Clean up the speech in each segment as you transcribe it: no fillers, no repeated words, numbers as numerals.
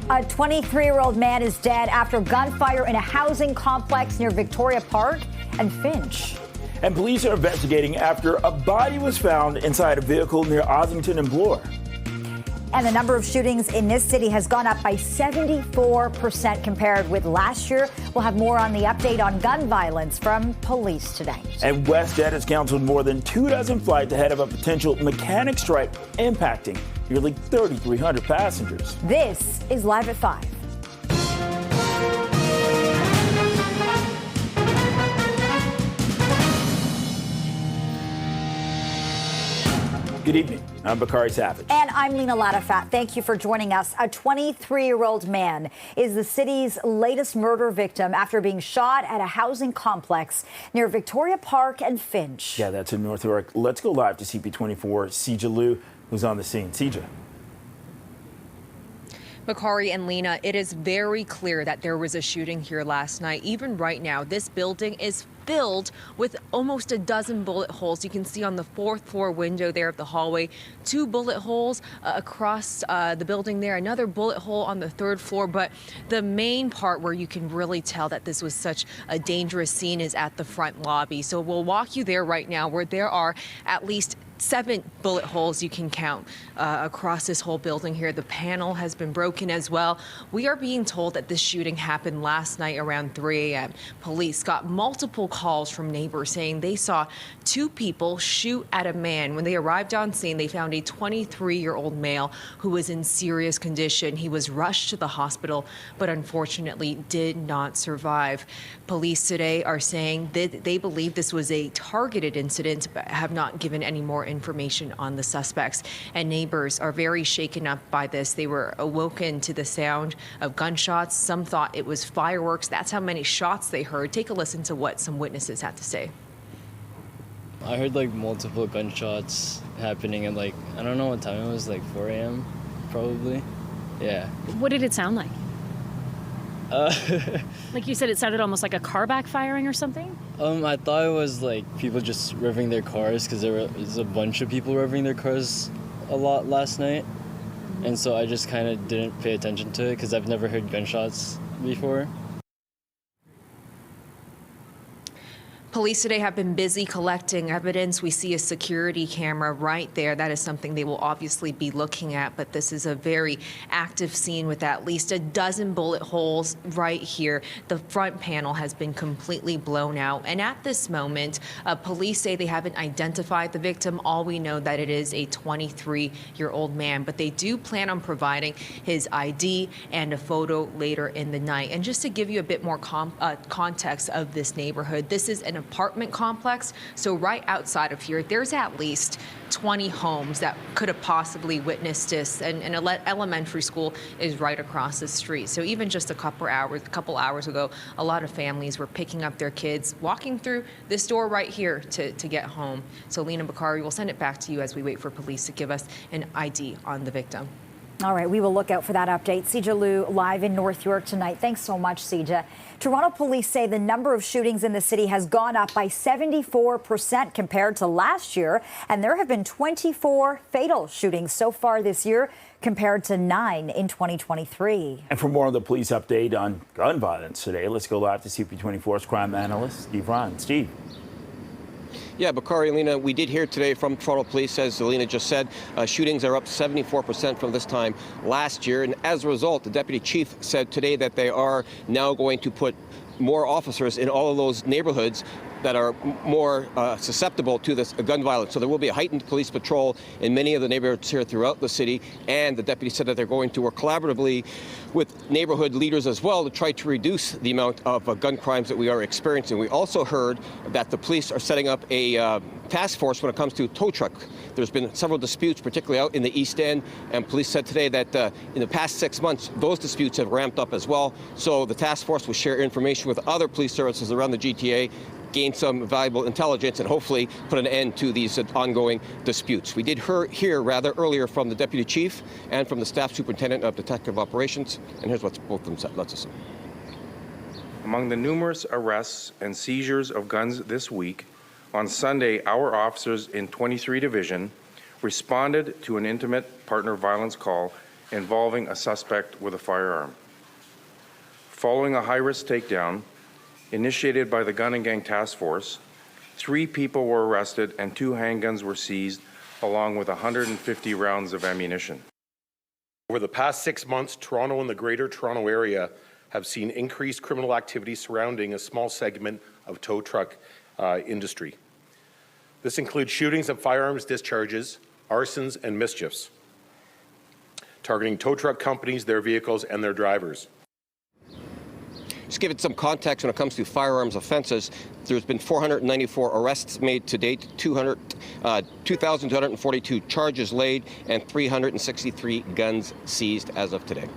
A 23-year-old man is dead after gunfire in a housing complex near Victoria Park and Finch. And police are investigating after a body was found inside a vehicle near Ossington and Bloor. And the number of shootings in this city has gone up by 74% compared with last year. We'll have more on the update on gun violence from police today. And WestJet has canceled more than 24 flights ahead of a potential mechanic strike impacting nearly 3,300 passengers. This is Live at 5. Good evening. I'm Bakari Savage. And I'm Lena Latafat. Thank you for joining us. A 23-year-old man is the city's latest murder victim after being shot at a housing complex near Victoria Park and Finch. Yeah, that's in North York. Let's go live to CP24. Sija Liu, who's on the scene. Sija. Bakari and Lena, it is very clear that there was a shooting here last night. Even right now, this building is filled with almost a dozen bullet holes. You can see on the 4th floor window there of the hallway, 2 bullet holes across the building there, another bullet hole on the 3rd floor. But the main part where you can really tell that this was such a dangerous scene is at the front lobby. So we'll walk you there right now, where there are at least 7 bullet holes you can count across this whole building here. The panel has been broken as well. We are being told that this shooting happened last night around 3 a.m. Police got multiple calls from neighbors saying they saw 2 people shoot at a man. When they arrived on scene, they found a 23-year-old male who was in serious condition. He was rushed to the hospital, but unfortunately did not survive. Police today are saying that they believe this was a targeted incident, but have not given any more information on the suspects. And neighbors are very shaken up by this. They were awoken to the sound of gunshots. Some thought it was fireworks. That's how many shots they heard. Take a listen to what some witnesses had to say. I heard like multiple gunshots happening at I don't know what time it was, 4 a.m. probably. Yeah. What did it sound like? Like you said, it sounded almost like a car backfiring or something? I thought it was people just revving their cars, because there was a bunch of people revving their cars a lot last night. And so I just kind of didn't pay attention to it because I've never heard gunshots before. Police today have been busy collecting evidence. We see a security camera right there. That is something they will obviously be looking at, but this is a very active scene with at least a dozen bullet holes right here. The front panel has been completely blown out. And at this moment, police say they haven't identified the victim. All we know that it is a 23-year-old man, but they do plan on providing his ID and a photo later in the night. And just to give you a bit more context of this neighborhood, this is an apartment complex. So right outside of here, there's at least 20 homes that could have possibly witnessed this, and an elementary school is right across the street. So even just a couple hours ago, a lot of families were picking up their kids, walking through this door right here to get home. So Lena, Bakari, we'll send it back to you as we wait for police to give us an ID on the victim. All right, we will look out for that update. Sija Liu live in North York tonight. Thanks so much, Sija. Toronto police say the number of shootings in the city has gone up by 74% compared to last year, and there have been 24 fatal shootings so far this year compared to 9 in 2023. And for more on the police update on gun violence today, let's go live to CP24's crime analyst, Steve Ryan. Steve. Yeah, Bakari and Lena, we did hear today from Toronto Police, as Lena just said, shootings are up 74% from this time last year. And as a result, the deputy chief said today that they are now going to put more officers in all of those neighborhoods that are more susceptible to this gun violence. So there will be a heightened police patrol in many of the neighborhoods here throughout the city. And the deputy said that they're going to work collaboratively with neighborhood leaders as well to try to reduce the amount of gun crimes that we are experiencing. We also heard that the police are setting up a task force when it comes to tow truck. There's been several disputes, particularly out in the East End, and police said today that in the past 6 months, those disputes have ramped up as well. So the task force will share information with other police services around the GTA, gain some valuable intelligence, and hopefully put an end to these ongoing disputes. We did hear rather earlier from the deputy chief and from the staff superintendent of detective operations, and here's what both of them said. Let's listen. Among the numerous arrests and seizures of guns this week, on Sunday, our officers in 23 Division responded to an intimate partner violence call involving a suspect with a firearm. Following a high-risk takedown initiated by the Gun and Gang Task Force, 3 people were arrested and 2 handguns were seized, along with 150 rounds of ammunition. Over the past 6 months, Toronto and the Greater Toronto Area have seen increased criminal activity surrounding a small segment of tow truck industry. This includes shootings and firearms discharges, arsons, and mischiefs, targeting tow truck companies, their vehicles, and their drivers. Just give it some context when it comes to firearms offenses. There's been 494 arrests made to date, 2,242 charges laid, and 363 guns seized as of today.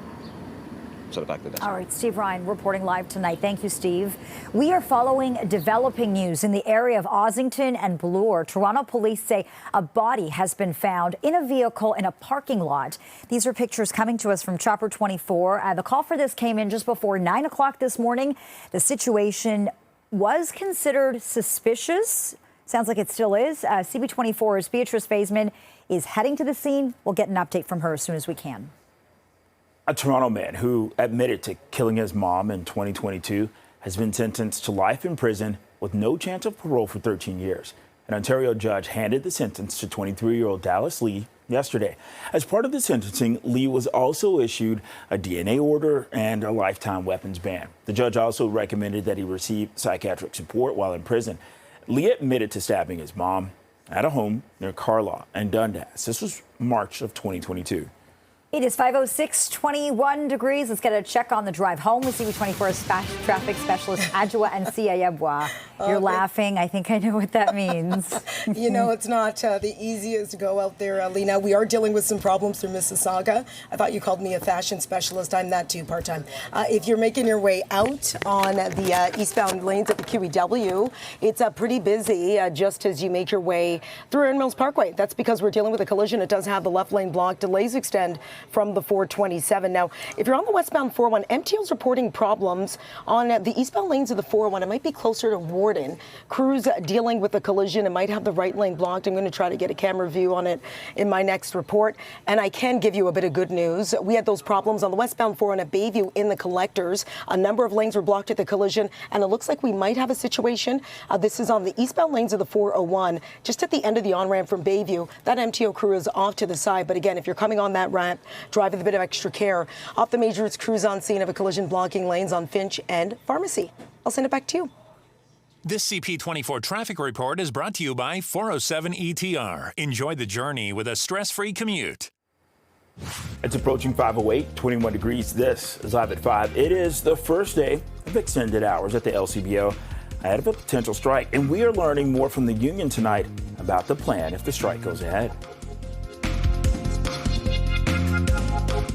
Send it back to the desk. All right, Steve Ryan reporting live tonight. Thank you, Steve. We are following developing news in the area of Ossington and Bloor. Toronto police say a body has been found in a vehicle in a parking lot. These are pictures coming to us from Chopper 24. The call for this came in just before 9 o'clock this morning. The situation was considered suspicious. Sounds like it still is. CP24's Beatrice Faisman is heading to the scene. We'll get an update from her as soon as we can. A Toronto man who admitted to killing his mom in 2022 has been sentenced to life in prison with no chance of parole for 13 years. An Ontario judge handed the sentence to 23-year-old Dallas Lee yesterday. As part of the sentencing, Lee was also issued a DNA order and a lifetime weapons ban. The judge also recommended that he receive psychiatric support while in prison. Lee admitted to stabbing his mom at a home near Carlaw and Dundas. This was March of 2022. It is 5:06, 21 degrees. Let's get a check on the drive home with CP24's traffic specialist, Adjoa and Siayabwa. You're laughing. I think I know what that means. You know, it's not the easiest to go out there, Lena. We are dealing with some problems through Mississauga. I thought you called me a fashion specialist. I'm that too, part-time. If you're making your way out on the eastbound lanes at the QEW, it's pretty busy just as you make your way through Erin Mills Parkway. That's because we're dealing with a collision. It does have the left lane blocked. Delays extend from the 427. Now, if you're on the westbound 401, MTO's reporting problems on the eastbound lanes of the 401. It might be closer to Warden. Crews dealing with the collision. It might have the right lane blocked. I'm going to try to get a camera view on it in my next report. And I can give you a bit of good news. We had those problems on the westbound 401 at Bayview in the collectors. A number of lanes were blocked at the collision, and it looks like we might have a situation. This is on the eastbound lanes of the 401, just at the end of the on-ramp from Bayview. That MTO crew is off to the side. But again, if you're coming on that ramp, drive with a bit of extra care. Off the major routes, crews on scene of a collision blocking lanes on Finch and Pharmacy. I'll send it back to you. This CP24 traffic report is brought to you by 407 ETR. Enjoy the journey with a stress-free commute. It's approaching 5:08, 21 degrees. This is Live at 5. It is the first day of extended hours at the LCBO ahead of a potential strike, and we are learning more from the union tonight about the plan if the strike goes ahead.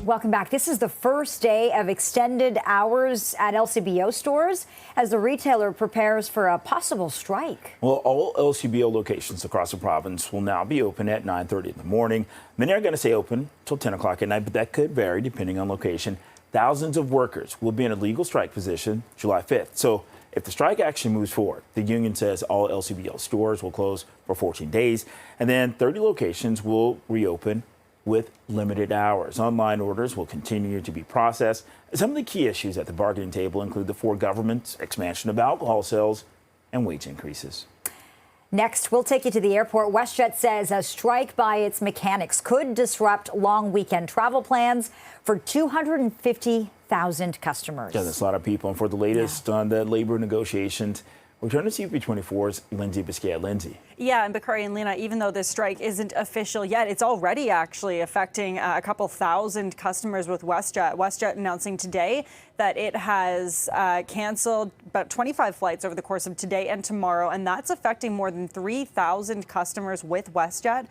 Welcome back. This is the first day of extended hours at LCBO stores as the retailer prepares for a possible strike. Well, all LCBO locations across the province will now be open at 9:30 in the morning. Many are going to stay open till 10 o'clock at night, but that could vary depending on location. Thousands of workers will be in a legal strike position July 5th. So if the strike action moves forward, the union says all LCBO stores will close for 14 days, and then 30 locations will reopen with limited hours. Online orders will continue to be processed. Some of the key issues at the bargaining table include the Ford government's expansion of alcohol sales and wage increases. Next, we'll take you to the airport. WestJet says a strike by its mechanics could disrupt long weekend travel plans for 250,000 customers. Yeah, that's a lot of people. And for the latest on the labor negotiations, we're turning to CP24's Lindsay Biscaya. Lindsay. Yeah, and Bakari and Lena, even though this strike isn't official yet, it's already actually affecting a couple thousand customers with WestJet. WestJet announcing today that it has canceled about 25 flights over the course of today and tomorrow, and that's affecting more than 3,000 customers with WestJet.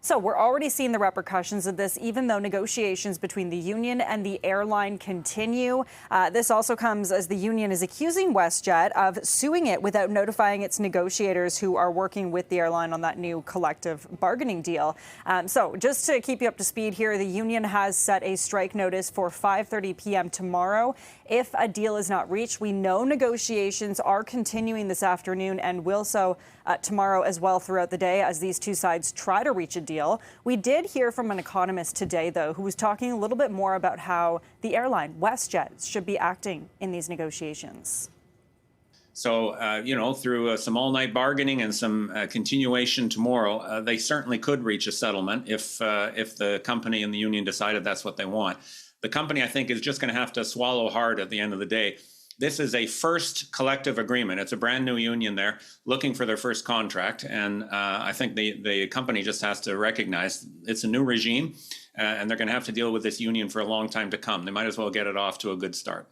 So we're already seeing the repercussions of this, even though negotiations between the union and the airline continue. This also comes as the union is accusing WestJet of suing it without notifying its negotiators who are working with the airline on that new collective bargaining deal. So just to keep you up to speed here, the union has set a strike notice for 5:30 p.m. tomorrow. If a deal is not reached, we know negotiations are continuing this afternoon and will so tomorrow as well throughout the day as these two sides try to reach a deal deal. We did hear from an economist today, though, who was talking a little bit more about how the airline, WestJet, should be acting in these negotiations. So, through some all-night bargaining and some continuation tomorrow, they certainly could reach a settlement if the company and the union decided that's what they want. The company, I think, is just going to have to swallow hard at the end of the day. This is a first collective agreement. It's a brand new union there looking for their first contract. And I think the company just has to recognize it's a new regime and they're going to have to deal with this union for a long time to come. They might as well get it off to a good start.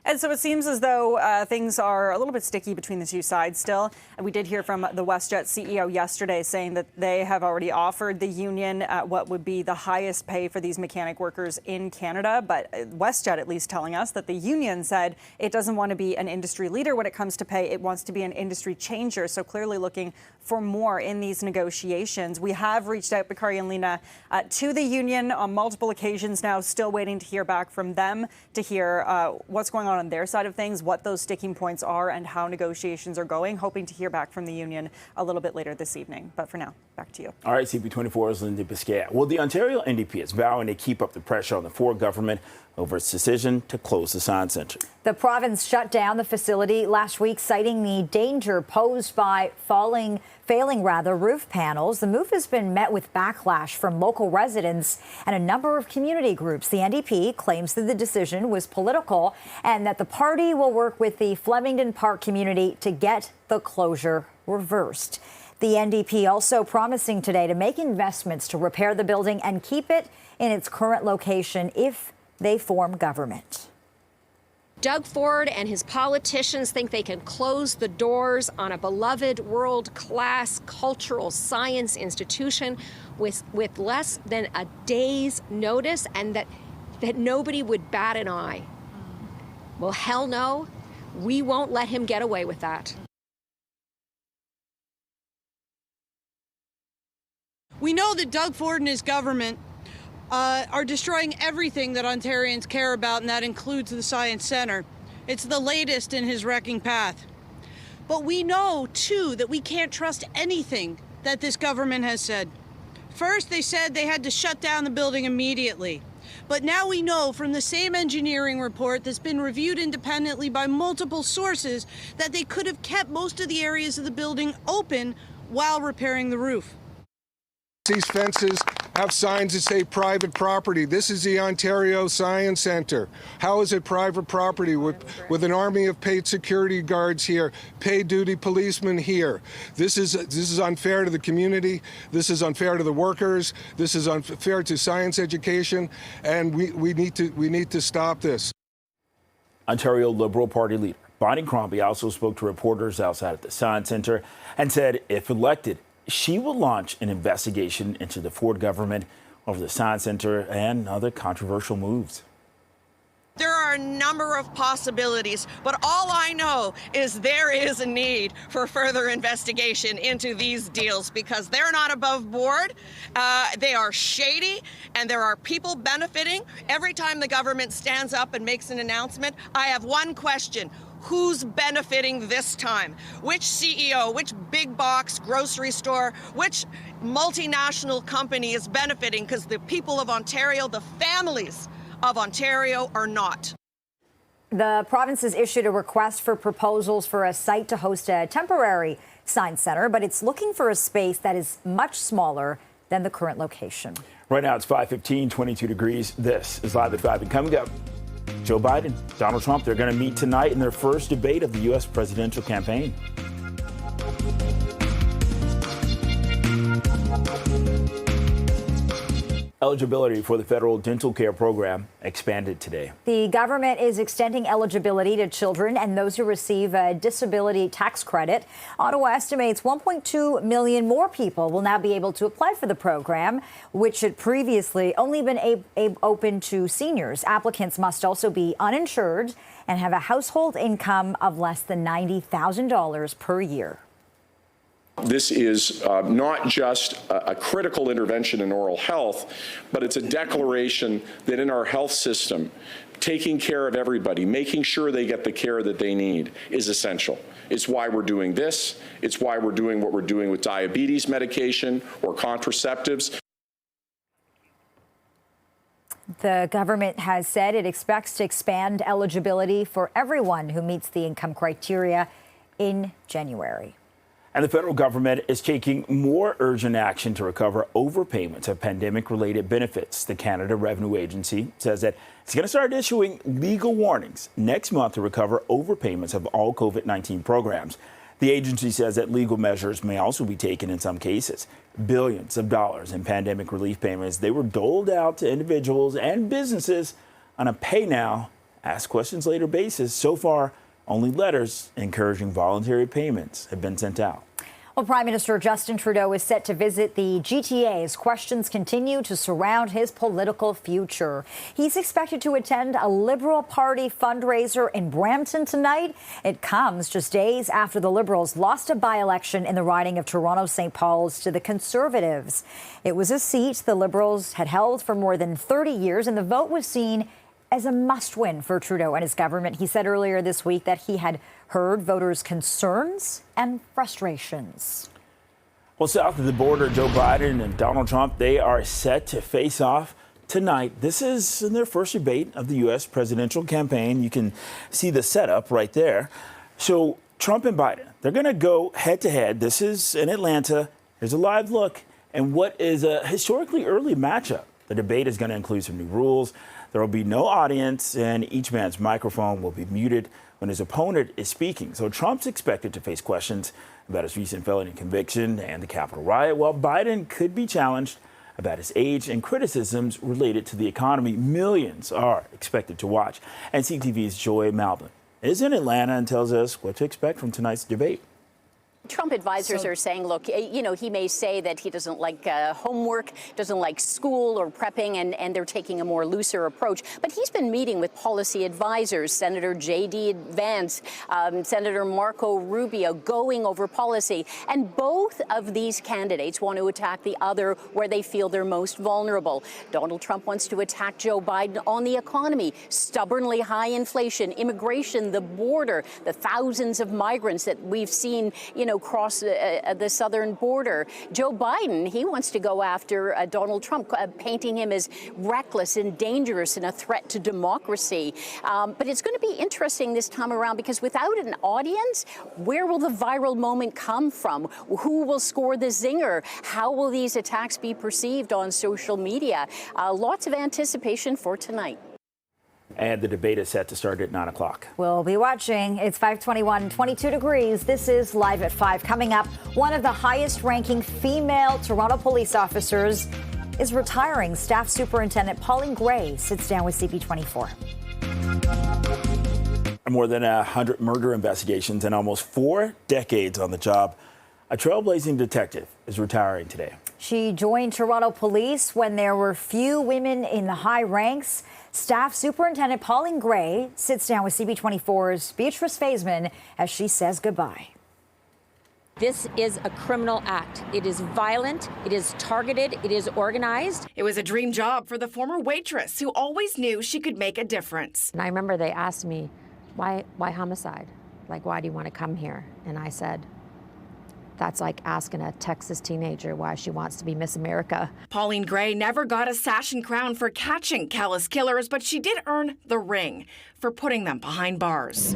And so it seems as though things are a little bit sticky between the two sides still. And we did hear from the WestJet CEO yesterday saying that they have already offered the union what would be the highest pay for these mechanic workers in Canada. But WestJet at least telling us that the union said it doesn't want to be an industry leader when it comes to pay. It wants to be an industry changer. So clearly looking for more in these negotiations. We have reached out, Bakari and Lena, to the union on multiple occasions now, still waiting to hear back from them to hear what's going on their side of things, what those sticking points are, and how negotiations are going. Hoping to hear back from the union a little bit later this evening. But for now, back to you. All right, CP24's Linda Biscaya. Well, the Ontario NDP is vowing to keep up the pressure on the Ford government over its decision to close the Science Centre. The province shut down the facility last week, citing the danger posed by failing roof panels. The move has been met with backlash from local residents and a number of community groups. The NDP claims that the decision was political and that the party will work with the Flemington Park community to get the closure reversed. The NDP also promising today to make investments to repair the building and keep it in its current location if they form government. Doug Ford and his politicians think they can close the doors on a beloved world-class cultural science institution with less than a day's notice, and that nobody would bat an eye. Well, hell no, we won't let him get away with that. We know that Doug Ford and his government are destroying everything that Ontarians care about, and that includes the Science Centre. It's the latest in his wrecking path. But we know, too, that we can't trust anything that this government has said. First, they said they had to shut down the building immediately. But now we know from the same engineering report that's been reviewed independently by multiple sources that they could have kept most of the areas of the building open while repairing the roof. These fences have signs that say private property. This is the Ontario Science Centre. How is it private property with an army of paid security guards here, paid duty policemen here? This is unfair to the community. This is unfair to the workers. This is unfair to science education, and we need to stop this. Ontario Liberal Party leader Bonnie Crombie also spoke to reporters outside of the Science Centre and said if elected, she will launch an investigation into the Ford government over the Science Centre and other controversial moves. There are a number of possibilities, but all I know is there is a need for further investigation into these deals because they're not above board. They are shady, and there are people benefiting. Every time the government stands up and makes an announcement, I have one question. Who's benefiting this time? Which CEO, which big box grocery store, which multinational company is benefiting? Because the people of Ontario, the families of Ontario are not. The province has issued a request for proposals for a site to host a temporary Science Centre, but it's looking for a space that is much smaller than the current location. Right now it's 5:15, 22 degrees. This is Live at 5. And coming up, Joe Biden, Donald Trump, they're going to meet tonight in their first debate of the U.S. presidential campaign. Eligibility for the federal dental care program expanded today. The government is extending eligibility to children and those who receive a disability tax credit. Ottawa estimates 1.2 million more people will now be able to apply for the program, which had previously only been open to seniors. Applicants must also be uninsured and have a household income of less than $90,000 per year. This is not just a critical intervention in oral health, but it's a declaration that in our health system, taking care of everybody, making sure they get the care that they need is essential. It's why we're doing this. It's why we're doing what we're doing with diabetes medication or contraceptives. The government has said it expects to expand eligibility for everyone who meets the income criteria in January. And the federal government is taking more urgent action to recover overpayments of pandemic-related benefits. The Canada Revenue Agency says that it's going to start issuing legal warnings next month to recover overpayments of all COVID-19 programs. The agency says that legal measures may also be taken in some cases. Billions of dollars in pandemic relief payments, they were doled out to individuals and businesses on a pay now, ask questions later basis. So far, only letters encouraging voluntary payments have been sent out. Well, Prime Minister Justin Trudeau is set to visit the GTA as questions continue to surround his political future. He's expected to attend a Liberal Party fundraiser in Brampton tonight. It comes just days after the Liberals lost a by-election in the riding of Toronto-St. Paul's to the Conservatives. It was a seat the Liberals had held for more than 30 years, and the vote was seen as a must-win for Trudeau and his government. He said earlier this week that he had heard voters' concerns and frustrations. Well, south of the border, Joe Biden and Donald Trump, they are set to face off tonight. This is in their first debate of the U.S. presidential campaign. You can see the setup right there. So Trump and Biden, they're going to go head-to-head. This is in Atlanta. Here's a live look and what is a historically early matchup. The debate is going to include some new rules. There will be no audience, and each man's microphone will be muted when his opponent is speaking. So Trump's expected to face questions about his recent felony conviction and the Capitol riot, while Biden could be challenged about his age and criticisms related to the economy. Millions are expected to watch. And CTV's Joy Malvin is in Atlanta and tells us what to expect from tonight's debate. Trump advisors are saying, look, you know, he may say that he doesn't like homework, doesn't like school or prepping, and they're taking a more looser approach. But he's been meeting with policy advisors, Senator J.D. Vance, Senator Marco Rubio, going over policy. And both of these candidates want to attack the other where they feel they're most vulnerable. Donald Trump wants to attack Joe Biden on the economy, stubbornly high inflation, immigration, the border, the thousands of migrants that we've seen, you know, cross the southern border. Joe Biden, he wants to go after Donald Trump, painting him as reckless and dangerous and a threat to democracy. But it's going to be interesting this time around because without an audience, where will the viral moment come from? Who will score the zinger? How will these attacks be perceived on social media? Lots of anticipation for tonight. And the debate is set to start at 9 o'clock. We'll be watching. It's 5:21, 22 degrees. This is Live at 5. Coming up, one of the highest-ranking female Toronto police officers is retiring. Staff Superintendent Pauline Gray sits down with CP24. More than 100 murder investigations and almost 4 decades on the job. A trailblazing detective is retiring today. She joined Toronto Police when there were few women in the high ranks. Staff Superintendent Pauline Gray sits down with CP24's Beatrice Faisman as she says goodbye. This is a criminal act. It is violent, it is targeted, it is organized. It was a dream job for the former waitress who always knew she could make a difference. And I remember they asked me, why homicide? Like, why do you want to come here? And I said, that's like asking a Texas teenager why she wants to be Miss America. Pauline Gray never got a sash and crown for catching callous killers, but she did earn the ring for putting them behind bars.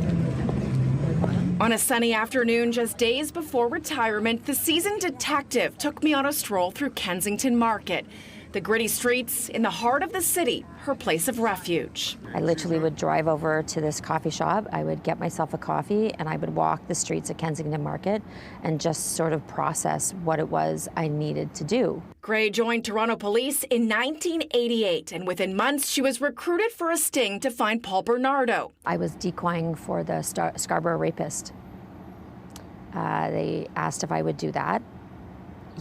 On a sunny afternoon, just days before retirement, the seasoned detective took me on a stroll through Kensington Market. The gritty streets in the heart of the city, her place of refuge. I literally would drive over to this coffee shop. I would get myself a coffee and I would walk the streets of Kensington Market and just sort of process what it was I needed to do. Gray joined Toronto Police in 1988, and within months she was recruited for a sting to find Paul Bernardo. I was decoying for the Scarborough rapist. They asked if I would do that.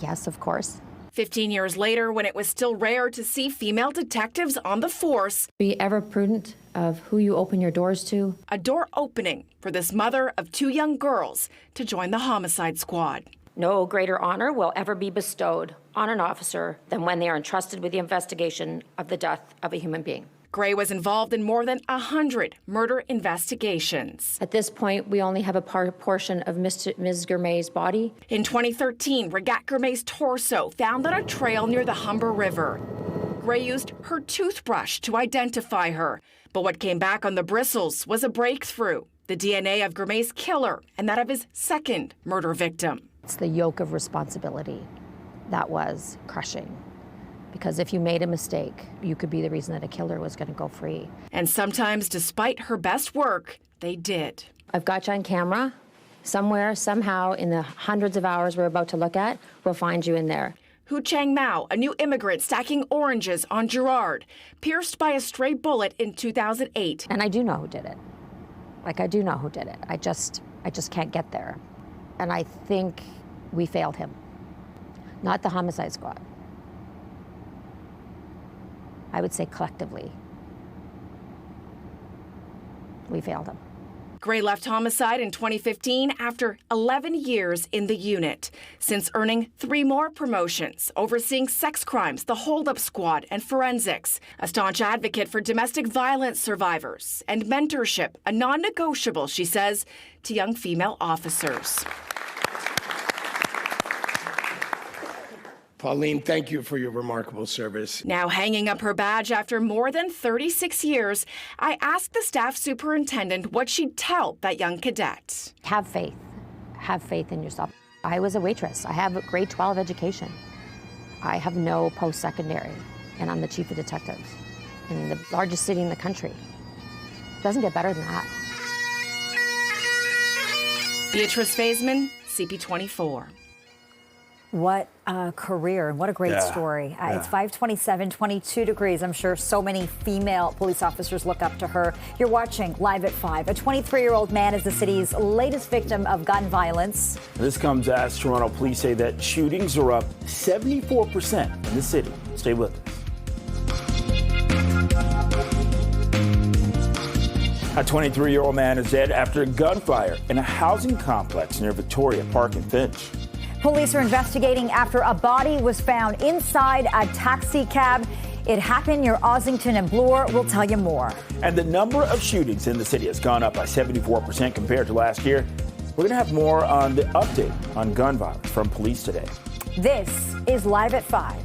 Yes, of course. 15 years later, when it was still rare to see female detectives on the force, be ever prudent of who you open your doors to. A door opening for this mother of 2 young girls to join the homicide squad. No greater honor will ever be bestowed on an officer than when they are entrusted with the investigation of the death of a human being. Gray was involved in more than 100 murder investigations. At this point, we only have a portion of Ms. Gourmet's body. In 2013, Regat Gourmet's torso found on a trail near the Humber River. Gray used her toothbrush to identify her, but what came back on the bristles was a breakthrough: the DNA of Gourmet's killer and that of his second murder victim. It's the yoke of responsibility that was crushing. Because if you made a mistake, you could be the reason that a killer was going to go free. And sometimes, despite her best work, they did. I've got you on camera. Somewhere, somehow, in the hundreds of hours we're about to look at, we'll find you in there. Hu Chang Mao, a new immigrant stacking oranges on Girard, pierced by a stray bullet in 2008. And I do know who did it. I do know who did it. I just can't get there. And I think we failed him. Not the homicide squad. I would say collectively, we failed him. Gray left homicide in 2015 after 11 years in the unit, since earning 3 more promotions, overseeing sex crimes, the hold-up squad, and forensics, a staunch advocate for domestic violence survivors, and mentorship, a non-negotiable, she says, to young female officers. Pauline, thank you for your remarkable service. Now hanging up her badge after more than 36 years, I asked the staff superintendent what she'd tell that young cadet. Have faith. Have faith in yourself. I was a waitress. I have a grade 12 education. I have no post-secondary, and I'm the chief of detectives in the largest city in the country. Doesn't get better than that. Beatrice Faisman, CP24. What a career and what a great story. It's 5:27, 22 degrees. I'm sure so many female police officers look up to her. You're watching Live at 5. A 23-year-old man is the city's latest victim of gun violence. This comes as Toronto police say that shootings are up 74% in the city. Stay with us. A 23-year-old man is dead after a gunfire in a housing complex near Victoria Park and Finch. Police are investigating after a body was found inside a taxi cab. It happened near Ossington and Bloor. We'll tell you more. And the number of shootings in the city has gone up by 74% compared to last year. We're going to have more on the update on gun violence from police today. This is Live at 5.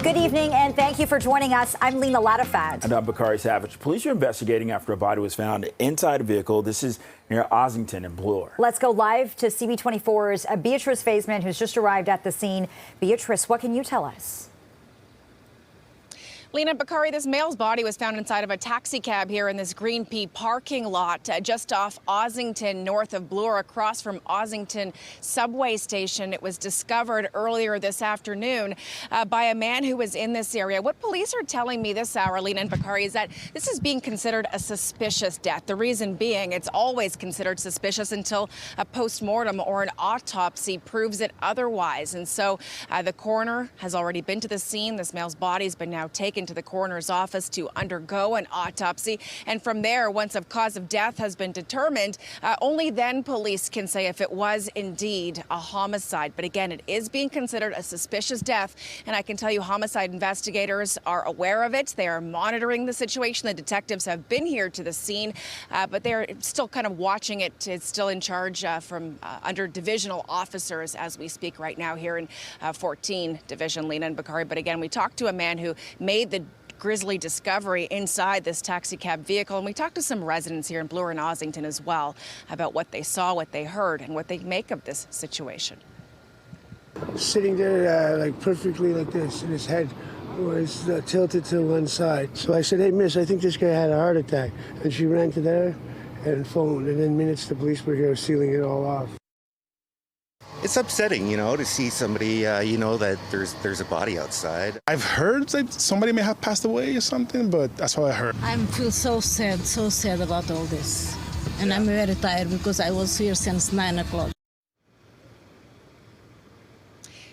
Good evening, and thank you for joining us. I'm Lena Latifat. And I'm Bakari Savage. Police are investigating after a body was found inside a vehicle. This is near Ossington and Bloor. Let's go live to CP24's Beatrice Faisman, who's just arrived at the scene. Beatrice, what can you tell us? Lena, Bakari, this male's body was found inside of a taxi cab here in this Green Pea parking lot just off Ossington, north of Bloor, across from Ossington subway station. It was discovered earlier this afternoon by a man who was in this area. What police are telling me this hour, Lena and Bakari, is that this is being considered a suspicious death. The reason being it's always considered suspicious until a post-mortem or an autopsy proves it otherwise. And so the coroner has already been to the scene. This male's body has been now taken to the coroner's office to undergo an autopsy. And from there, once a cause of death has been determined, only then police can say if it was indeed a homicide. But again, it is being considered a suspicious death. And I can tell you homicide investigators are aware of it. They are monitoring the situation. The detectives have been here to the scene, but they're still kind of watching it. It's still in charge from under divisional officers as we speak right now here in 14 Division, Lena and Bakari. But again, we talked to a man who made the grisly discovery inside this taxi cab vehicle. And we talked to some residents here in Bloor and Ossington as well about what they saw, what they heard, and what they make of this situation. Sitting there like perfectly like this, and his head was tilted to one side. So I said, "Hey, miss, I think this guy had a heart attack." And she ran to there and phoned. And in minutes, the police were here sealing it all off. It's upsetting, to see somebody, that there's a body outside. I've heard that somebody may have passed away or something, but that's what I heard. I feel so sad about all this. And I'm very tired because I was here since 9 o'clock.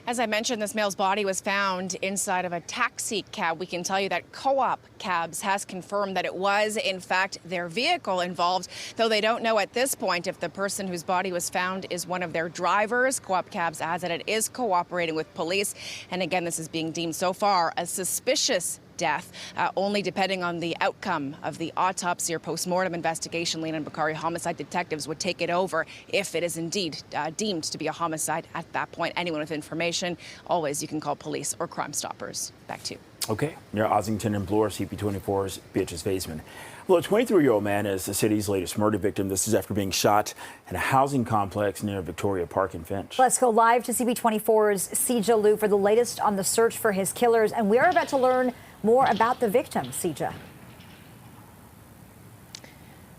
As I mentioned, this male's body was found inside of a taxi cab. We can tell you that Co-op Cabs has confirmed that it was, in fact, their vehicle involved, though they don't know at this point if the person whose body was found is one of their drivers. Co-op Cabs adds that it is cooperating with police. And again, this is being deemed so far a suspicious death, only depending on the outcome of the autopsy or post-mortem investigation. Lena and Bakari homicide detectives would take it over if it is indeed deemed to be a homicide. At that point, anyone with information, always you can call police or Crime Stoppers. Back to you. Okay. Near Ossington and Bloor, CP24's Beatrice Vaisman. Well, a 23-year-old man is the city's latest murder victim. This is after being shot in a housing complex near Victoria Park in Finch. Let's go live to CP24's Sija Liu for the latest on the search for his killers. And we are about to learn more about the victim. Sija.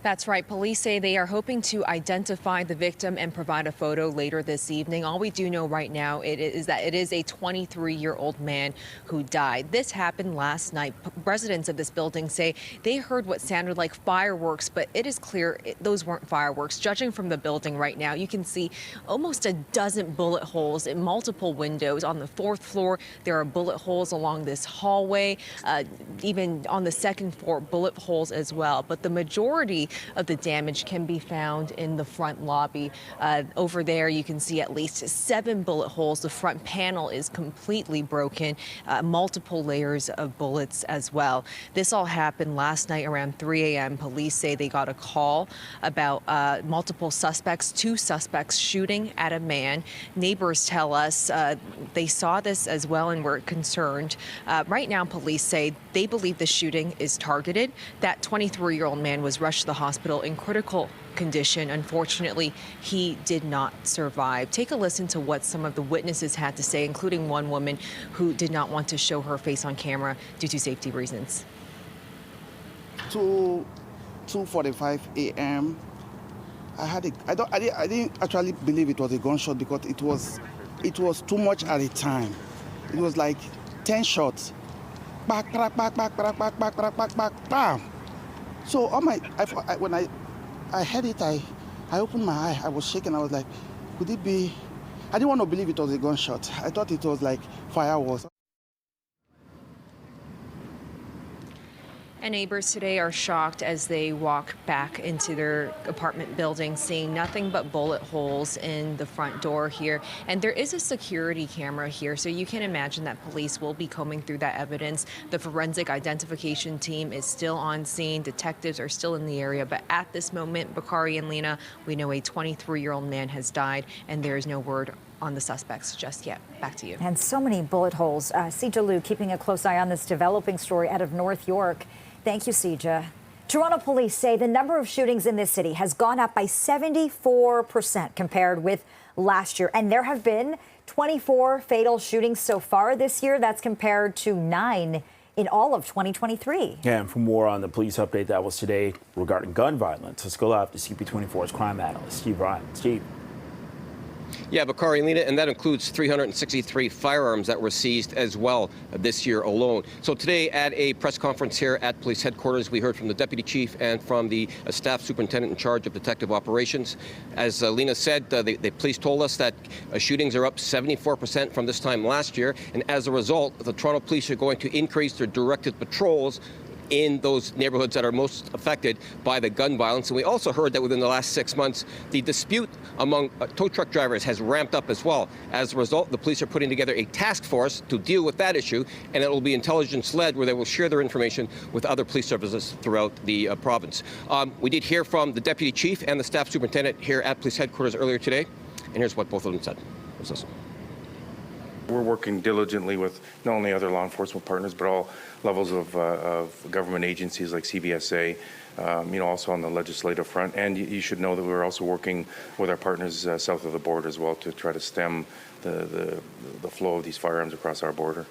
That's right. Police say they are hoping to identify the victim and provide a photo later this evening. All we do know right now is that it is a 23-year-old man who died. This happened last night. Residents of this building say they heard what sounded like fireworks, but it is clear those weren't fireworks. Judging from the building right now, you can see almost a dozen bullet holes in multiple windows. On the 4th floor, there are bullet holes along this hallway. Even on the 2nd floor, bullet holes as well. But the majority of the damage can be found in the front lobby. Over there, you can see at least 7 bullet holes. The front panel is completely broken, multiple layers of bullets as well. This all happened last night around 3 a.m. Police say they got a call about multiple suspects, 2 suspects shooting at a man. Neighbors tell us they saw this as well and were concerned. Right now, police say they believe the shooting is targeted. That 23-year-old man was rushed to the hospital in critical condition. Unfortunately, he did not survive. Take a listen to what some of the witnesses had to say, including one woman who did not want to show her face on camera due to safety reasons. 2:45 a.m. I didn't actually believe it was a gunshot because it was too much at a time. It was like 10 shots. Back, back, back, back, back, back, back, back, back, back, bam. So when I heard it, I opened my eye. I was shaking. I was like, could it be? I didn't want to believe it was a gunshot. I thought it was like fireworks. And neighbors today are shocked as they walk back into their apartment building, seeing nothing but bullet holes in the front door here. And there is a security camera here, so you can imagine that police will be combing through that evidence. The forensic identification team is still on scene. Detectives are still in the area. But at this moment, Bakari and Lena, we know a 23-year-old man has died, and there is no word on the suspects just yet. Back to you. And so many bullet holes. Sija Liu keeping a close eye on this developing story out of North York. Thank you, Sija. Toronto police say the number of shootings in this city has gone up by 74% compared with last year. And there have been 24 fatal shootings so far this year. That's compared to 9 in all of 2023. Yeah, and for more on the police update that was today regarding gun violence, let's go live to CP24's crime analyst, Steve Ryan. Steve. Yeah, Bakari and Lena, and that includes 363 firearms that were seized as well this year alone. So today at a press conference here at police headquarters, we heard from the deputy chief and from the staff superintendent in charge of detective operations. As Lena said, the police told us that shootings are up 74% from this time last year, and as a result, the Toronto police are going to increase their directed patrols in those neighborhoods that are most affected by the gun violence. And we also heard that within the last 6 months, the dispute among tow truck drivers has ramped up as well. As a result, the police are putting together a task force to deal with that issue, and it will be intelligence-led, where they will share their information with other police services throughout the province. We did hear from the deputy chief and the staff superintendent here at police headquarters earlier today, and here's what both of them said. Let's listen. We're working diligently with not only other law enforcement partners, but all levels of government agencies like CBSA, also on the legislative front. And you should know that we're also working with our partners south of the border as well to try to stem the flow of these firearms across our border.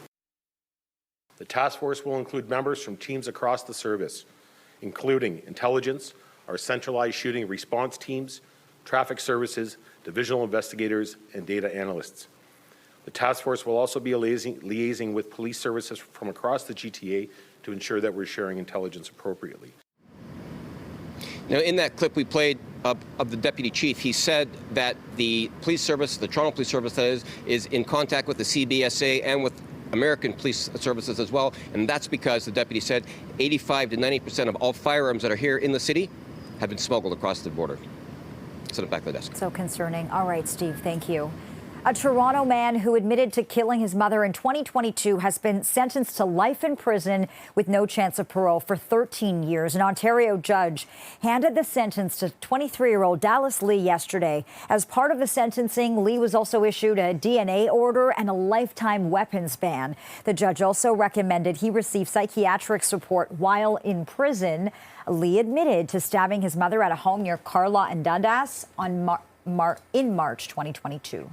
The task force will include members from teams across the service, including intelligence, our centralized shooting response teams, traffic services, divisional investigators, and data analysts. The task force will also be liaising with police services from across the GTA to ensure that we're sharing intelligence appropriately. Now, in that clip we played of the deputy chief, he said that the police service, the Toronto Police Service that is in contact with the CBSA and with American police services as well, and that's because the deputy said 85 to 90% of all firearms that are here in the city have been smuggled across the border. Send it back to the desk. So concerning. All right, Steve, thank you. A Toronto man who admitted to killing his mother in 2022 has been sentenced to life in prison with no chance of parole for 13 years. An Ontario judge handed the sentence to 23-year-old Dallas Lee yesterday. As part of the sentencing, Lee was also issued a DNA order and a lifetime weapons ban. The judge also recommended he receive psychiatric support while in prison. Lee admitted to stabbing his mother at a home near Carlaw and Dundas in March 2022.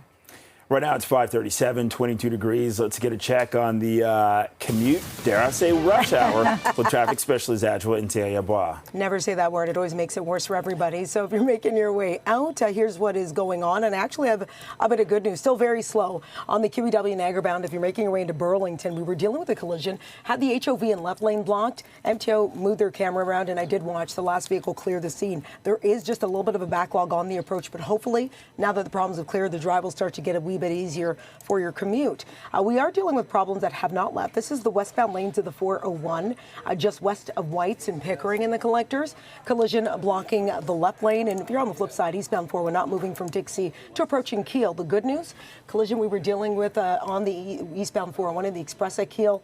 Right now it's 5:37, 22 degrees. Let's get a check on the commute, dare I say rush hour, with traffic specialist Adjoa Bois. Never say that word. It always makes it worse for everybody. So if you're making your way out, here's what is going on. And actually I have a bit of good news. Still very slow on the QEW Niagara bound. If you're making your way into Burlington, we were dealing with a collision, had the HOV and left lane blocked. MTO moved their camera around, and I did watch the last vehicle clear the scene. There is just a little bit of a backlog on the approach, but hopefully now that the problems have cleared, the drive will start to get a wee bit easier for your commute. We are dealing with problems that have not left. This is the westbound lane to the 401, just west of White's and Pickering in the collectors. Collision blocking the left lane. And if you're on the flip side, eastbound 401 not moving from Dixie to approaching Keele. The good news, collision we were dealing with on the eastbound 401 in the Express at Keele,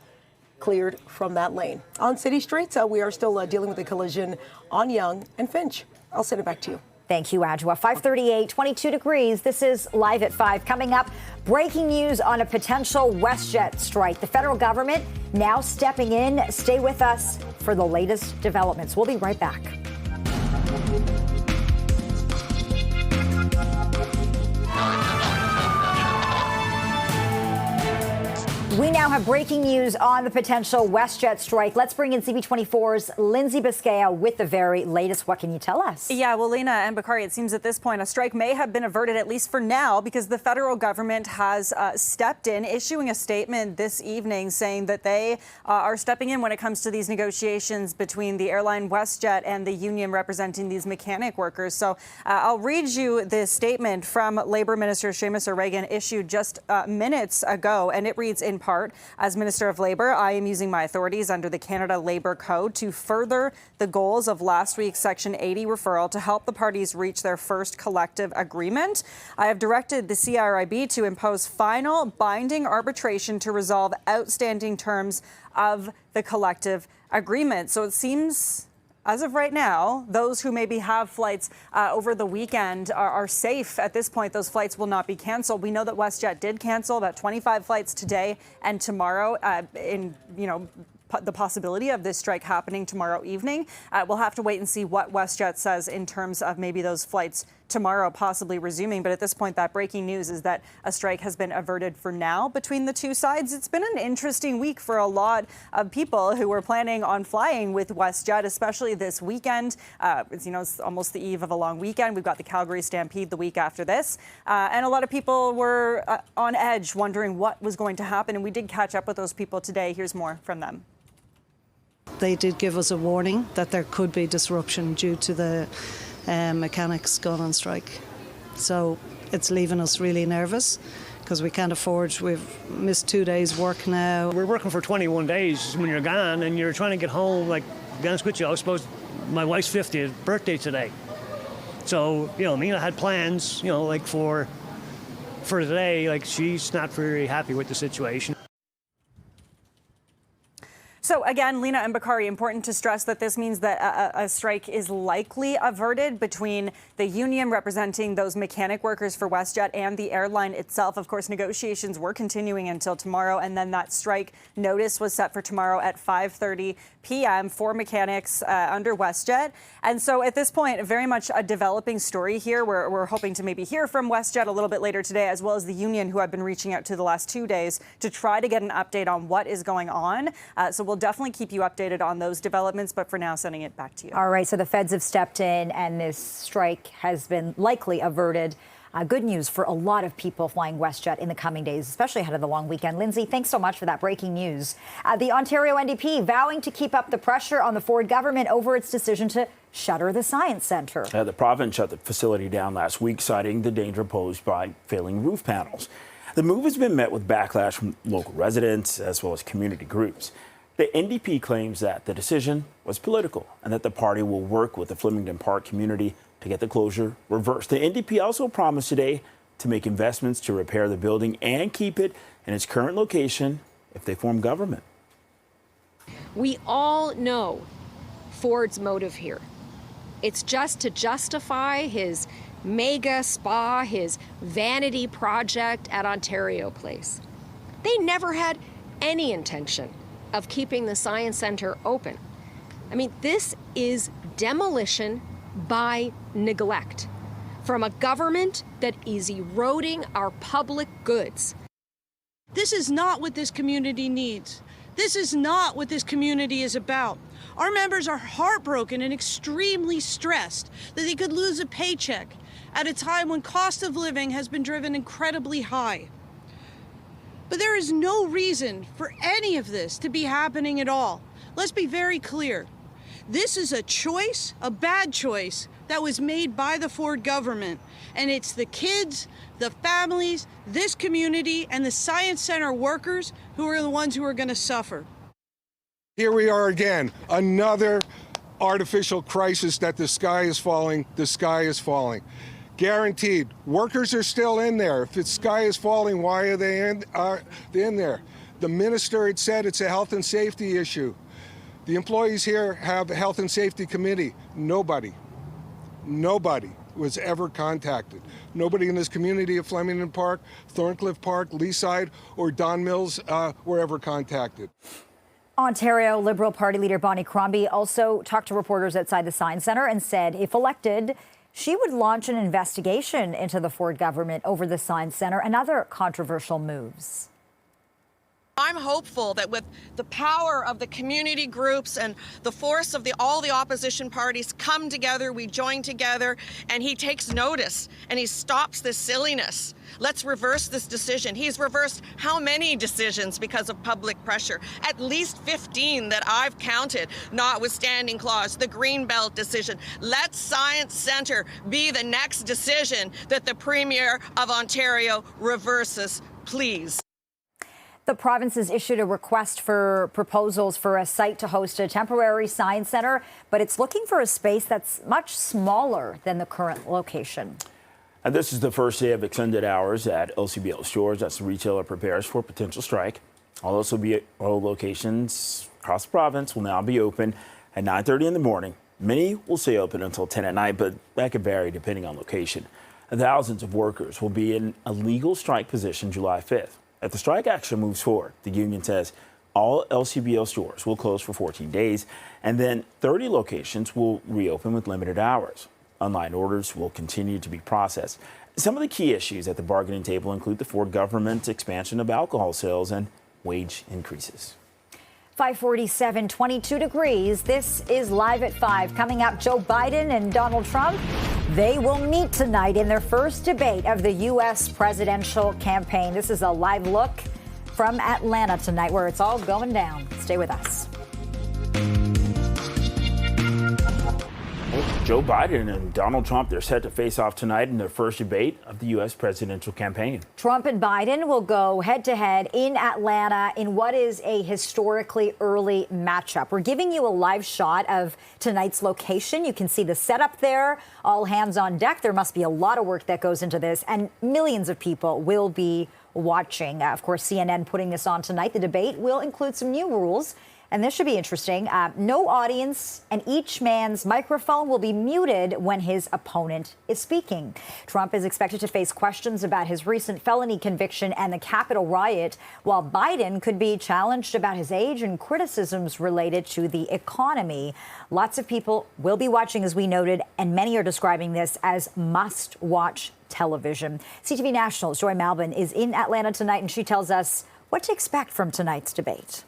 cleared from that lane. On city streets, we are still dealing with a collision on Yonge and Finch. I'll send it back to you. Thank you, Adjoa. 5:38, 22 degrees. This is Live at 5. Coming up, breaking news on a potential WestJet strike. The federal government now stepping in. Stay with us for the latest developments. We'll be right back. We now have breaking news on the potential WestJet strike. Let's bring in CP24's Lindsay Biscaya with the very latest. What can you tell us? Yeah, well, Lena and Bakari, it seems at this point a strike may have been averted, at least for now, because the federal government has stepped in, issuing a statement this evening saying that they are stepping in when it comes to these negotiations between the airline WestJet and the union representing these mechanic workers. So I'll read you this statement from Labour Minister Seamus O'Regan, issued just minutes ago, and it reads in part, as Minister of Labour, I am using my authorities under the Canada Labour Code to further the goals of last week's Section 80 referral to help the parties reach their first collective agreement. I have directed the CIRIB to impose final binding arbitration to resolve outstanding terms of the collective agreement. So it seems, as of right now, those who maybe have flights over the weekend are safe. At this point, those flights will not be canceled. We know that WestJet did cancel about 25 flights today and tomorrow the possibility of this strike happening tomorrow evening. We'll have to wait and see what WestJet says in terms of maybe those flights tomorrow possibly resuming. But at this point, that breaking news is that a strike has been averted for now between the two sides. It's been an interesting week for a lot of people who were planning on flying with WestJet, especially this weekend. It's almost the eve of a long weekend. We've got the Calgary Stampede the week after this. And a lot of people were on edge, wondering what was going to happen. And we did catch up with those people today. Here's more from them. They did give us a warning that there could be disruption due to the mechanics going on strike. So it's leaving us really nervous because we can't afford, we've missed 2 days work now. We're working for 21 days when you're gone and you're trying to get home. Like, to be honest with you, I was supposed, my wife's 50th birthday today. So, I had plans, for today, she's not very happy with the situation. So again, Lena and Bakari, important to stress that this means that a strike is likely averted between the union representing those mechanic workers for WestJet and the airline itself. Of course, negotiations were continuing until tomorrow, and then that strike notice was set for tomorrow at 5:30 p.m. for mechanics under WestJet. And so at this point, very much a developing story here. We're hoping to maybe hear from WestJet a little bit later today, as well as the union, who I've been reaching out to the last 2 days to try to get an update on what is going on. So we'll definitely keep you updated on those developments, but for now, sending it back to you. All right, so the feds have stepped in and this strike has been likely averted. Good news for a lot of people flying WestJet in the coming days, especially ahead of the long weekend. Lindsay, thanks so much for that breaking news. The Ontario NDP vowing to keep up the pressure on the Ford government over its decision to shutter the Science Centre. The province shut the facility down last week, citing the danger posed by failing roof panels. The move has been met with backlash from local residents as well as community groups. The NDP claims that the decision was political and that the party will work with the Flemington Park community to get the closure reversed. The NDP also promised today to make investments to repair the building and keep it in its current location if they form government. We all know Ford's motive here. It's just to justify his mega spa, his vanity project at Ontario Place. They never had any intention of keeping the Science Centre open. I mean, this is demolition by neglect from a government that is eroding our public goods. This is not what this community needs. This is not what this community is about. Our members are heartbroken and extremely stressed that they could lose a paycheck at a time when cost of living has been driven incredibly high. But there is no reason for any of this to be happening at all. Let's be very clear. This is a choice, a bad choice, that was made by the Ford government. And it's the kids, the families, this community, and the Science Centre workers who are the ones who are going to suffer. Here we are again, another artificial crisis that the sky is falling, Guaranteed. Workers are still in there. If the sky is falling, why are they in there? The minister had said it's a health and safety issue. The employees here have a health and safety committee. Nobody was ever contacted. Nobody in this community of Flemington Park, Thorncliffe Park, Leaside, or Don Mills were ever contacted. Ontario Liberal Party leader Bonnie Crombie also talked to reporters outside the Science Centre and said if elected, she would launch an investigation into the Ford government over the Science Centre and other controversial moves. I'm hopeful that with the power of the community groups and the force of all the opposition parties come together, we join together, and he takes notice and he stops this silliness. Let's reverse this decision. He's reversed how many decisions because of public pressure? At least 15 that I've counted, notwithstanding clause, the Greenbelt decision. Let Science Centre be the next decision that the Premier of Ontario reverses, please. The province has issued a request for proposals for a site to host a temporary Science Centre, but it's looking for a space that's much smaller than the current location. And this is the first day of extended hours at LCBO stores as the retailer prepares for a potential strike. All LCBO locations across the province will now be open at 9:30 in the morning. Many will stay open until 10 at night, but that could vary depending on location. And thousands of workers will be in a legal strike position July 5th. If the strike action moves forward, the union says all LCBO stores will close for 14 days, and then 30 locations will reopen with limited hours. Online orders will continue to be processed. Some of the key issues at the bargaining table include the Ford government's expansion of alcohol sales and wage increases. 547, 22 degrees. This is Live at 5. Coming up, Joe Biden and Donald Trump. They will meet tonight in their first debate of the U.S. presidential campaign. This is a live look from Atlanta tonight where it's all going down. Stay with us. Joe Biden and Donald Trump, they're set to face off tonight in their first debate of the U.S. presidential campaign. Trump and Biden will go head-to-head in Atlanta in what is a historically early matchup. We're giving you a live shot of tonight's location. You can see the setup there, all hands on deck. There must be a lot of work that goes into this, and millions of people will be watching. Of course, CNN putting this on tonight. The debate will include some new rules. And this should be interesting. No audience, and each man's microphone will be muted when his opponent is speaking. Trump is expected to face questions about his recent felony conviction and the Capitol riot, while Biden could be challenged about his age and criticisms related to the economy. Lots of people will be watching, as we noted, and many are describing this as must-watch television. CTV National's Joy Malbon is in Atlanta tonight, and she tells us what to expect from tonight's debate.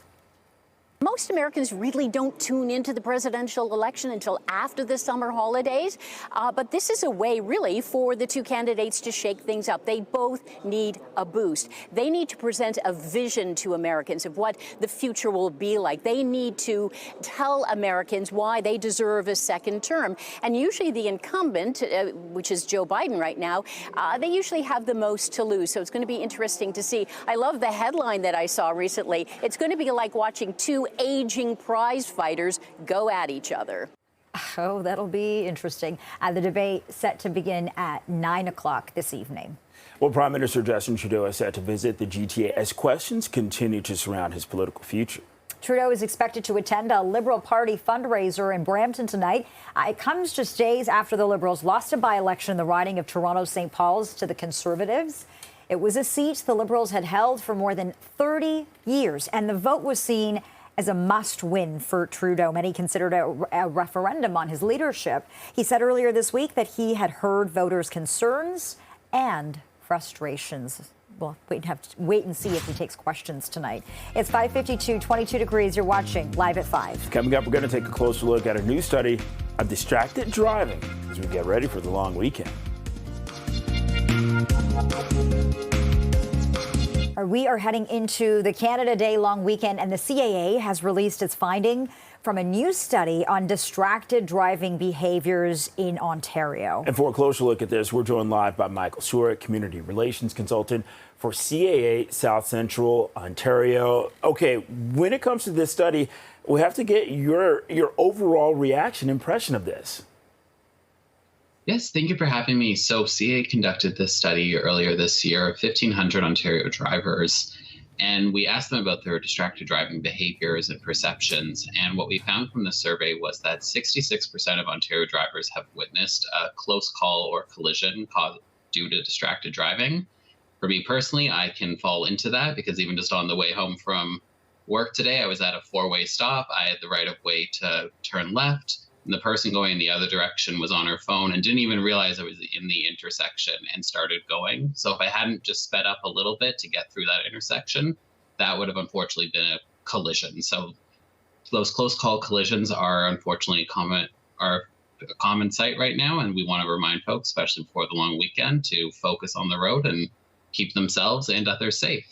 Most Americans really don't tune into the presidential election until after the summer holidays. But this is a way, really, for the two candidates to shake things up. They both need a boost. They need to present a vision to Americans of what the future will be like. They need to tell Americans why they deserve a second term. And usually the incumbent, which is Joe Biden right now, they usually have the most to lose. So it's going to be interesting to see. I love the headline that I saw recently. It's going to be like watching two aging prize fighters go at each other. Oh, that'll be interesting. The debate set to begin at 9 o'clock this evening. Well, Prime Minister Justin Trudeau is set to visit the GTA as questions continue to surround his political future. Trudeau is expected to attend a Liberal Party fundraiser in Brampton tonight. It comes just days after the Liberals lost a by-election in the riding of Toronto-St. Paul's to the Conservatives. It was a seat the Liberals had held for more than 30 years, and the vote was seen as a must-win for Trudeau. Many considered a referendum on his leadership. He said earlier this week that he had heard voters' concerns and frustrations. Well, have to wait and see if he takes questions tonight. It's 5:52, 22 degrees. You're watching Live at 5. Coming up, we're going to take a closer look at a new study on distracted driving as we get ready for the long weekend. We are heading into the Canada Day long weekend, and the CAA has released its finding from a new study on distracted driving behaviors in Ontario. And for a closer look at this, we're joined live by Michael Stewart, Community Relations Consultant for CAA South Central Ontario. Okay, when it comes to this study, we have to get your overall reaction, impression of this. Yes, thank you for having me. So CAA conducted this study earlier this year of 1,500 Ontario drivers, and we asked them about their distracted driving behaviors and perceptions. And what we found from the survey was that 66% of Ontario drivers have witnessed a close call or collision caused due to distracted driving. For me personally, I can fall into that because even just on the way home from work today, I was at a four-way stop. I had the right of way to turn left. And the person going in the other direction was on her phone and didn't even realize I was in the intersection and started going. So if I hadn't just sped up a little bit to get through that intersection, that would have unfortunately been a collision. So those close call collisions are unfortunately a common sight right now. And we want to remind folks, especially before the long weekend, to focus on the road and keep themselves and others safe.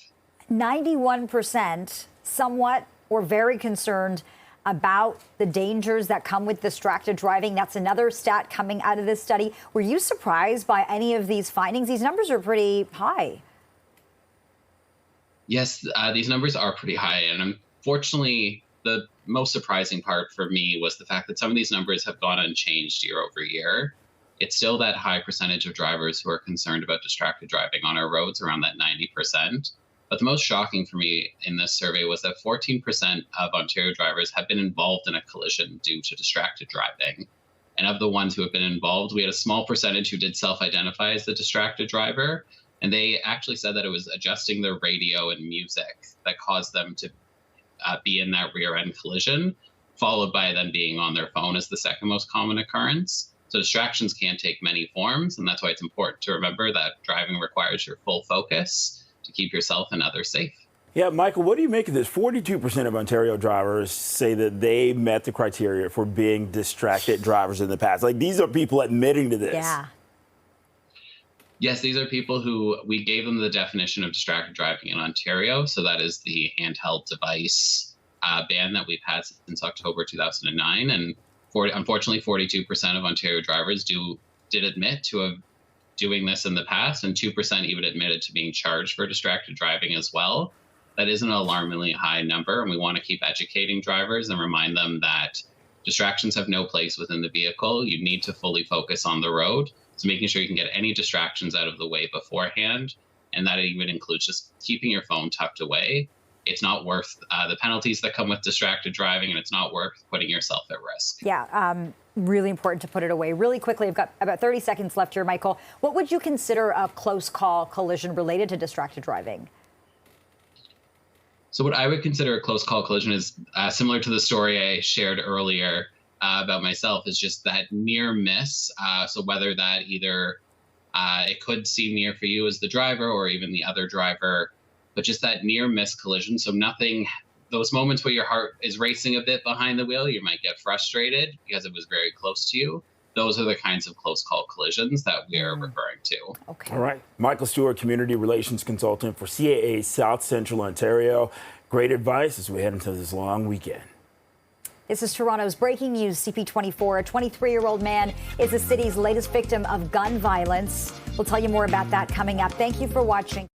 91% somewhat or very concerned about the dangers that come with distracted driving. That's another stat coming out of this study. Were you surprised by any of these findings? These numbers are pretty high. Yes, these numbers are pretty high. And unfortunately, the most surprising part for me was the fact that some of these numbers have gone unchanged year over year. It's still that high percentage of drivers who are concerned about distracted driving on our roads, around that 90%. But the most shocking for me in this survey was that 14% of Ontario drivers have been involved in a collision due to distracted driving. And of the ones who have been involved, we had a small percentage who did self-identify as the distracted driver. And they actually said that it was adjusting their radio and music that caused them to be in that rear end collision, followed by them being on their phone as the second most common occurrence. So distractions can take many forms. And that's why it's important to remember that driving requires your full focus to keep yourself and others safe. Yeah, Michael, what do you make of this? 42% of Ontario drivers say that they met the criteria for being distracted drivers in the past. Like, these are people admitting to this. Yeah. Yes, these are people who we gave them the definition of distracted driving in Ontario. So that is the handheld device ban that we've had since October 2009. And unfortunately, 42% of Ontario drivers did admit to have doing this in the past, and 2% even admitted to being charged for distracted driving as well. That is an alarmingly high number, and we want to keep educating drivers and remind them that distractions have no place within the vehicle. You need to fully focus on the road. So making sure you can get any distractions out of the way beforehand, and that even includes just keeping your phone tucked away. It's not worth the penalties that come with distracted driving, and it's not worth putting yourself at risk. Yeah, really important to put it away. Really quickly, I've got about 30 seconds left here, Michael. What would you consider a close call collision related to distracted driving? So what I would consider a close call collision is similar to the story I shared earlier about myself, is just that near miss. So whether that either it could seem near for you as the driver or even the other driver, but just that near miss collision. So nothing those moments where your heart is racing a bit behind the wheel, you might get frustrated because it was very close to you. Those are the kinds of close call collisions that we are referring to. Okay. All right. Michael Stewart, Community Relations Consultant for CAA South Central Ontario. Great advice as we head into this long weekend. This is Toronto's breaking news. CP24, a 23-year-old man, is the city's latest victim of gun violence. We'll tell you more about that coming up. Thank you for watching.